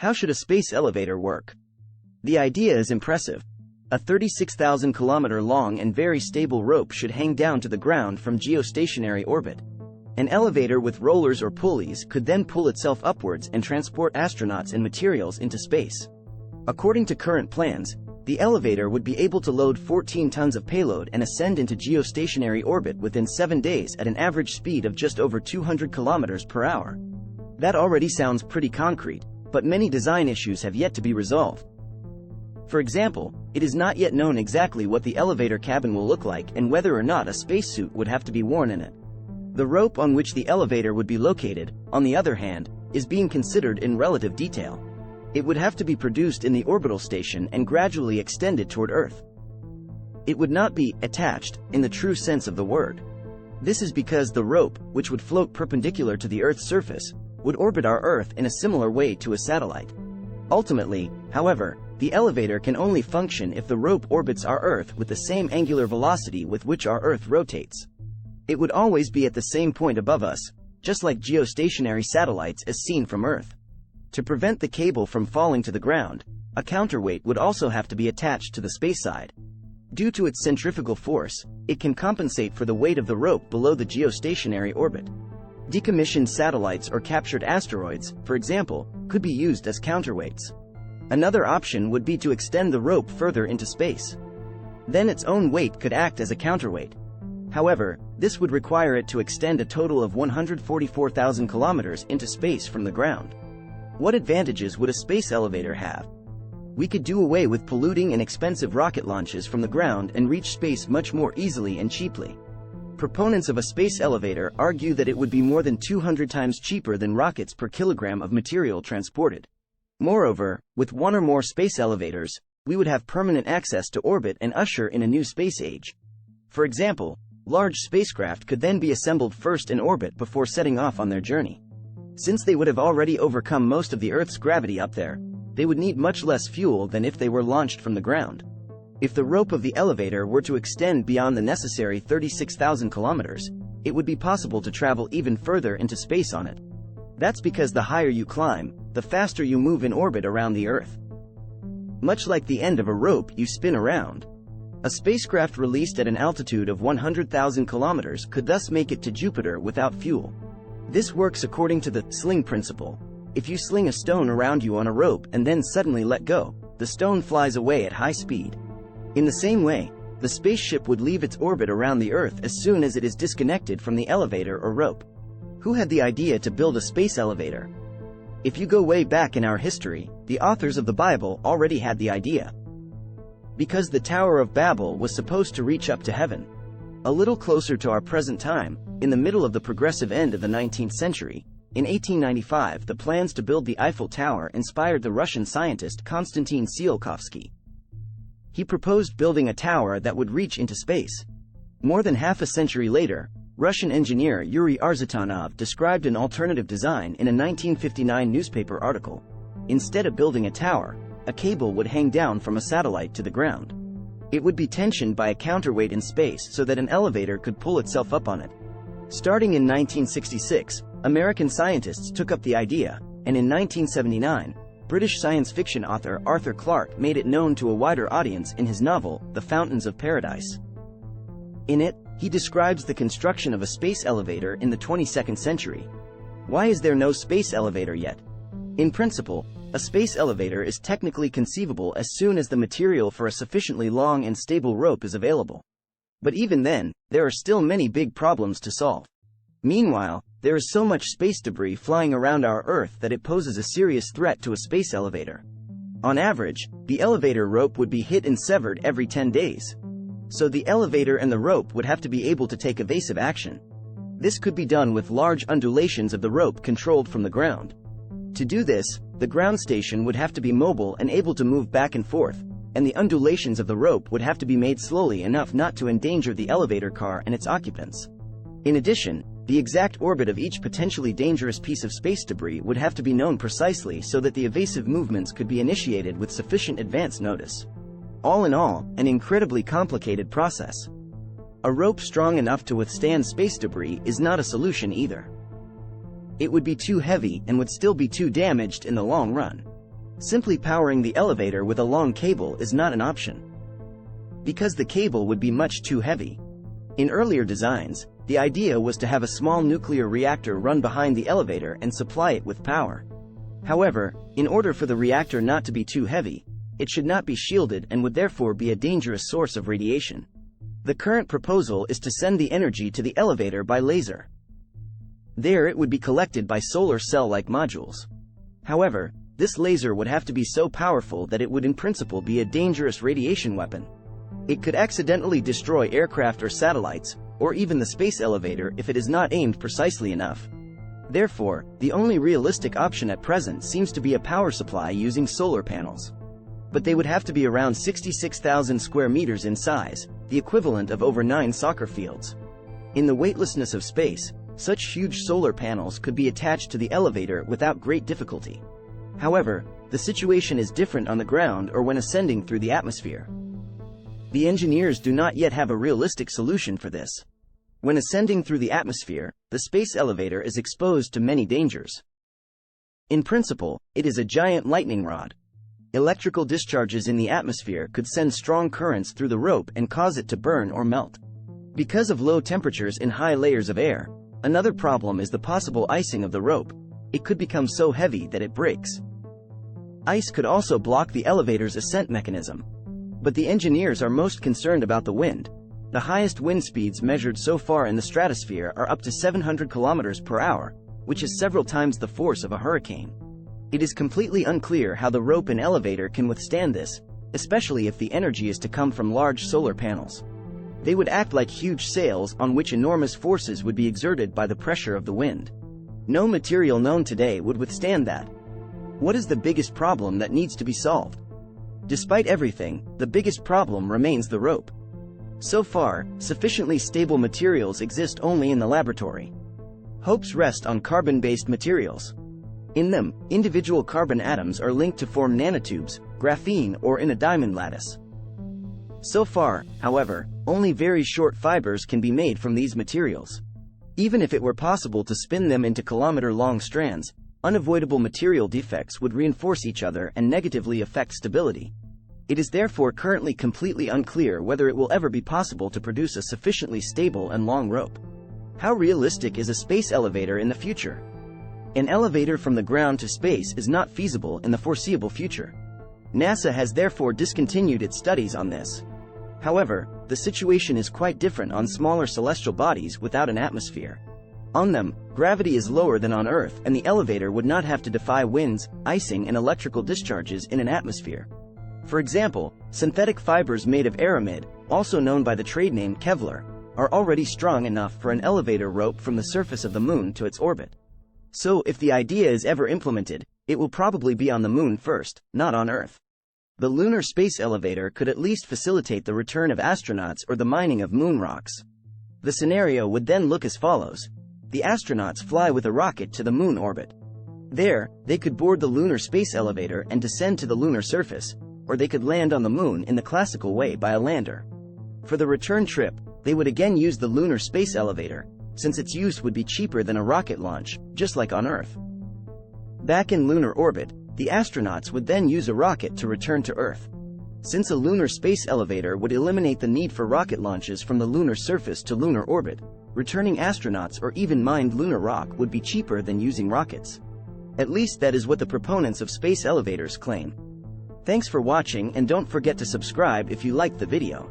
How should a space elevator work? The idea is impressive. A 36,000-kilometer long and very stable rope should hang down to the ground from geostationary orbit. An elevator with rollers or pulleys could then pull itself upwards and transport astronauts and materials into space. According to current plans, the elevator would be able to load 14 tons of payload and ascend into geostationary orbit within 7 days at an average speed of just over 200 kilometers per hour. That already sounds pretty concrete, but many design issues have yet to be resolved. For example, it is not yet known exactly what the elevator cabin will look like and whether or not a spacesuit would have to be worn in it. The rope on which the elevator would be located, on the other hand, is being considered in relative detail. It would have to be produced in the orbital station and gradually extended toward Earth. It would not be attached, in the true sense of the word. This is because the rope, which would float perpendicular to the Earth's surface, would orbit our Earth in a similar way to a satellite. Ultimately, however, the elevator can only function if the rope orbits our Earth with the same angular velocity with which our Earth rotates. It would always be at the same point above us, just like geostationary satellites as seen from Earth. To prevent the cable from falling to the ground, a counterweight would also have to be attached to the space side. Due to its centrifugal force, it can compensate for the weight of the rope below the geostationary orbit. Decommissioned satellites or captured asteroids, for example, could be used as counterweights. Another option would be to extend the rope further into space. Then its own weight could act as a counterweight. However, this would require it to extend a total of 144,000 kilometers into space from the ground. What advantages would a space elevator have? We could do away with polluting and expensive rocket launches from the ground and reach space much more easily and cheaply. Proponents of a space elevator argue that it would be more than 200 times cheaper than rockets per kilogram of material transported. Moreover, with one or more space elevators, we would have permanent access to orbit and usher in a new space age. For example, large spacecraft could then be assembled first in orbit before setting off on their journey. Since they would have already overcome most of the Earth's gravity up there, they would need much less fuel than if they were launched from the ground. If the rope of the elevator were to extend beyond the necessary 36,000 kilometers, it would be possible to travel even further into space on it. That's because the higher you climb, the faster you move in orbit around the Earth. Much like the end of a rope you spin around. A spacecraft released at an altitude of 100,000 kilometers could thus make it to Jupiter without fuel. This works according to the sling principle. If you sling a stone around you on a rope and then suddenly let go, the stone flies away at high speed. In the same way, the spaceship would leave its orbit around the Earth as soon as it is disconnected from the elevator or rope. Who had the idea to build a space elevator? If you go way back in our history, the authors of the Bible already had the idea. Because the Tower of Babel was supposed to reach up to heaven. A little closer to our present time, in the middle of the progressive end of the 19th century, in 1895 the plans to build the Eiffel Tower inspired the Russian scientist Konstantin Tsiolkovsky. He proposed building a tower that would reach into space. More than half a century later, Russian engineer Yuri Arzitanov described an alternative design in a 1959 newspaper article. Instead of building a tower, a cable would hang down from a satellite to the ground. It would be tensioned by a counterweight in space so that an elevator could pull itself up on it. Starting in 1966, American scientists took up the idea, and in 1979, British science fiction author Arthur Clarke made it known to a wider audience in his novel, The Fountains of Paradise. In it, he describes the construction of a space elevator in the 22nd century. Why is there no space elevator yet? In principle, a space elevator is technically conceivable as soon as the material for a sufficiently long and stable rope is available. But even then, there are still many big problems to solve. Meanwhile, there is so much space debris flying around our Earth that it poses a serious threat to a space elevator. On average, the elevator rope would be hit and severed every 10 days. So the elevator and the rope would have to be able to take evasive action. This could be done with large undulations of the rope controlled from the ground. To do this, the ground station would have to be mobile and able to move back and forth, and the undulations of the rope would have to be made slowly enough not to endanger the elevator car and its occupants. In addition, the exact orbit of each potentially dangerous piece of space debris would have to be known precisely so that the evasive movements could be initiated with sufficient advance notice. All in all, an incredibly complicated process. A rope strong enough to withstand space debris is not a solution either. It would be too heavy and would still be too damaged in the long run. Simply powering the elevator with a long cable is not an option, because the cable would be much too heavy. In earlier designs, the idea was to have a small nuclear reactor run behind the elevator and supply it with power. However, in order for the reactor not to be too heavy, it should not be shielded and would therefore be a dangerous source of radiation. The current proposal is to send the energy to the elevator by laser. There it would be collected by solar cell-like modules. However, this laser would have to be so powerful that it would in principle be a dangerous radiation weapon. It could accidentally destroy aircraft or satellites, or even the space elevator if it is not aimed precisely enough. Therefore, the only realistic option at present seems to be a power supply using solar panels. But they would have to be around 66,000 square meters in size, the equivalent of over 9 soccer fields. In the weightlessness of space, such huge solar panels could be attached to the elevator without great difficulty. However, the situation is different on the ground or when ascending through the atmosphere. The engineers do not yet have a realistic solution for this. When ascending through the atmosphere, the space elevator is exposed to many dangers. In principle, it is a giant lightning rod. Electrical discharges in the atmosphere could send strong currents through the rope and cause it to burn or melt. Because of low temperatures in high layers of air, another problem is the possible icing of the rope. It could become so heavy that it breaks. Ice could also block the elevator's ascent mechanism. But the engineers are most concerned about the wind. The highest wind speeds measured so far in the stratosphere are up to 700 kilometers per hour, which is several times the force of a hurricane. It is completely unclear how the rope and elevator can withstand this, especially if the energy is to come from large solar panels. They would act like huge sails on which enormous forces would be exerted by the pressure of the wind. No material known today would withstand that. What is the biggest problem that needs to be solved? Despite everything, the biggest problem remains the rope. So far, sufficiently stable materials exist only in the laboratory. Hopes rest on carbon-based materials. In them, individual carbon atoms are linked to form nanotubes, graphene, or in a diamond lattice. So far, however, only very short fibers can be made from these materials. Even if it were possible to spin them into kilometer-long strands, unavoidable material defects would reinforce each other and negatively affect stability. It is therefore currently completely unclear whether it will ever be possible to produce a sufficiently stable and long rope. How realistic is a space elevator in the future? An elevator from the ground to space is not feasible in the foreseeable future. NASA has therefore discontinued its studies on this. However, the situation is quite different on smaller celestial bodies without an atmosphere. On them, gravity is lower than on Earth and the elevator would not have to defy winds, icing and electrical discharges in an atmosphere. For example, synthetic fibers made of aramid, also known by the trade name Kevlar, are already strong enough for an elevator rope from the surface of the Moon to its orbit. So if the idea is ever implemented, it will probably be on the Moon first, not on Earth. The lunar space elevator could at least facilitate the return of astronauts or the mining of moon rocks. The scenario would then look as follows. The astronauts fly with a rocket to the Moon orbit. There, they could board the lunar space elevator and descend to the lunar surface, or they could land on the Moon in the classical way by a lander. For the return trip, they would again use the lunar space elevator, since its use would be cheaper than a rocket launch, just like on Earth. Back in lunar orbit, the astronauts would then use a rocket to return to Earth. Since a lunar space elevator would eliminate the need for rocket launches from the lunar surface to lunar orbit, returning astronauts or even mined lunar rock would be cheaper than using rockets. At least that is what the proponents of space elevators claim. Thanks for watching and don't forget to subscribe if you liked the video.